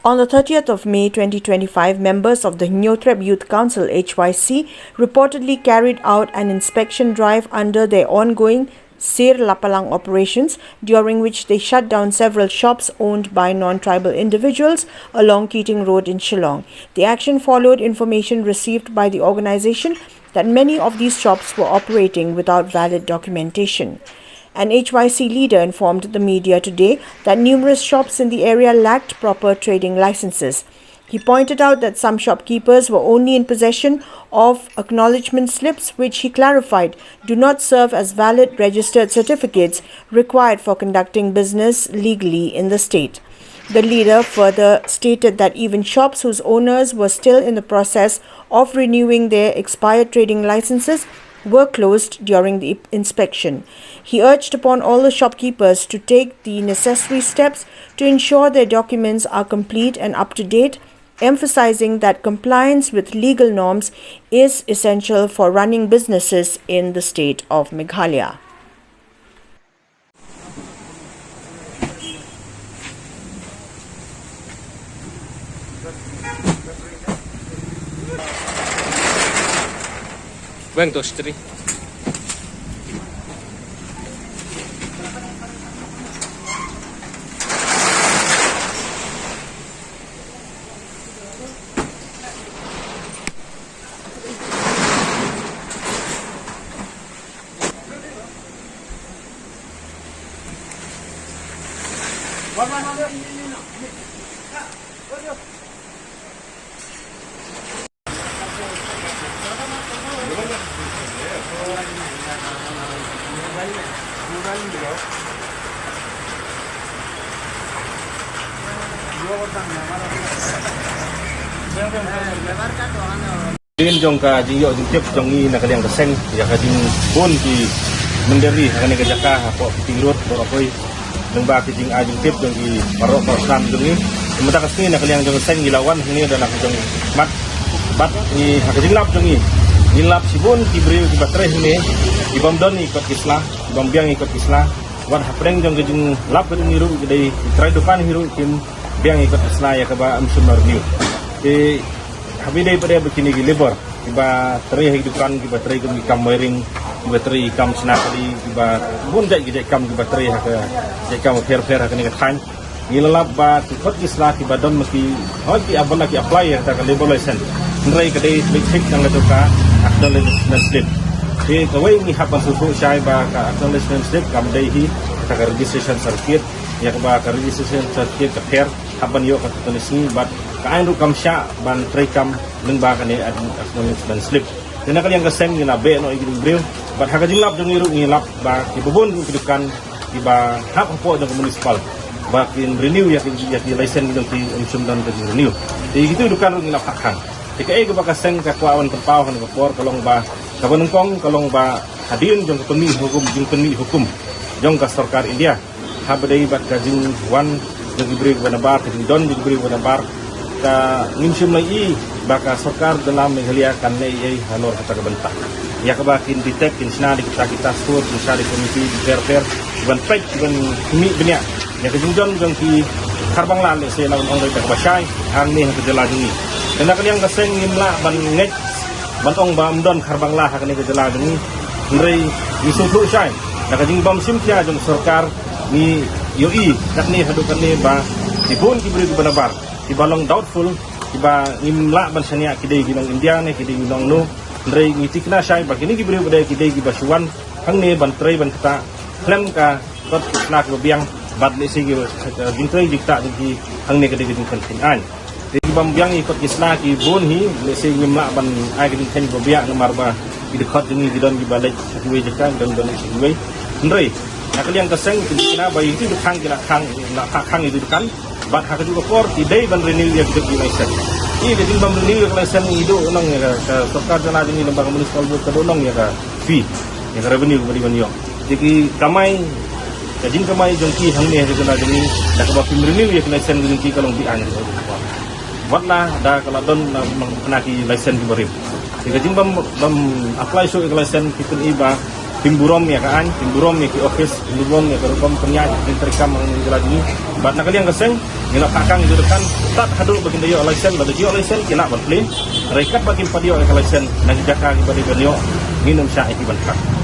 On the 30th of May 2025, members of the Nyotrep Youth Council HYC reportedly carried out an inspection drive under their ongoing Sir Lapalang operations, during which they shut down several shops owned by non-tribal individuals along Keating Road in Shillong. The action followed information received by the organization that many of these shops were operating without valid documentation. An HYC leader informed the media today that numerous shops in the area lacked proper trading licenses. He pointed out that some shopkeepers were only in possession of acknowledgement slips, which he clarified do not serve as valid registered certificates required for conducting business legally in the state. The leader further stated that even shops whose owners were still in the process of renewing their expired trading licenses were closed during the inspection. He urged upon all the shopkeepers to take the necessary steps to ensure their documents are complete and up to date, emphasizing that compliance with legal norms is essential for running businesses in the state of Meghalaya. Bang, 2, 3. Din jong ka jing yo jing tip jong ni na kaliang keseng ya ka jing pun ki menderi hakane ka jaka hapo tingurut borokoi lembah ki jing a jing tip jong ki parok sam jong ni mata kasni na kaliang jong keseng gilawan ini adalah jong mat bat ni hak jing lap jong ni lap sibun ki beri ki batre ni ki bomdon ikut kislah bom biang ikut kislah wan hapreng jong ki jing lap ki ngiru ki dai trai dukan hiru kim biang ikut kislah ya ka ba am sumar new di Habis daripada begini lebar, tiba teri hidupan, tiba teri kami kamering, tiba teri kam senakali, tiba bun jai kam tiba teri hak kam fair hak ni kan. Nilap ba tukut islah tiba don mesti, ki abang lagi apply ya tak labor license. Nrai kedai basic yang letup ka acknowledgement slip. Jadi kawai ni hapan susu saya ba ka acknowledgement slip kam dai hi tak registration certificate, ya ba ka registration certificate ka fair hapan yo ka tulis ni bat kain ru kam sya ban tray kam lengba kan ni acknowledgement slip. Dina kali yang keseng ni labe no iging brew bat haga jinglap jong iru ngilap ba kibubun kedukan tiba hak po jong municipal ba kin renew ya ki license jong ki umsum dan ke renew. Jadi gitu dukan ngilap hakkan. Jika ai ba keseng ka kawan terpau kan por kalong ba kabanengkong kalong ba hadin jong pemi hukum jong ka sarkar India. Habadai bat kajing wan jong brew banabar kajing don jong brew banabar ka ngimsum lai baka sarkar dalam Meghalaya kan nei hanor kata kebentak ya kebakin detect insna di kita sur insna di komisi fair ban pek ban mi benya ya kejungjon jong ki karbang lan se lawan ong dak basai hang ni ke jela ni kena kaliang keseng ngimla ban ngej ban ong bam don karbang la hakane ke jela ni nrei isu tu sai da kajing bam sim tia jong sarkar ni yoi dak ni hadukan ni ba dibun ki beri banabar ibalong doubtful iba imla bansania kidai ginong India ne kidai ginong no ndrei ngiti kna sai ba kini gibri bade kidai gibasuan hang ne ban trai ban ta klem ka tot kisna ko biang bat le sigi gintrai dikta di hang ne kidai ginong kantin an di bam biang ikot kisna ki bon hi le sigi imla ban ai ginong kan go biang no marba idekot ni gidon gibalai we jekan dan dan we ndrei nakali yang keseng kina bayi itu khang kila khang itu kan bat hak juga por tidak ban renew ya kita license. Ini jadi ban renew ya license itu nong ya ka sarkar jana ini lembaga municipal buat kedonong ya ka fee ya ka revenue beri ban yo. Jadi kamai kajing kamai jongki hang ne jana ini dak ba fee renew ya license jongki kalong bi an. Watlah da kalau don kena ki license beri. Jadi kajing bam apply so license kita iba timburom ya kan timburom ya ki office timburom ya ka kom penyaj interekam ang jelas ini bat nakali yang keseng ngilap kakang itu dekan tak hadu bagi dia license bagi dia license kena berplin rekat bagi pada dia license dan jaka bagi dia minum syai ban kak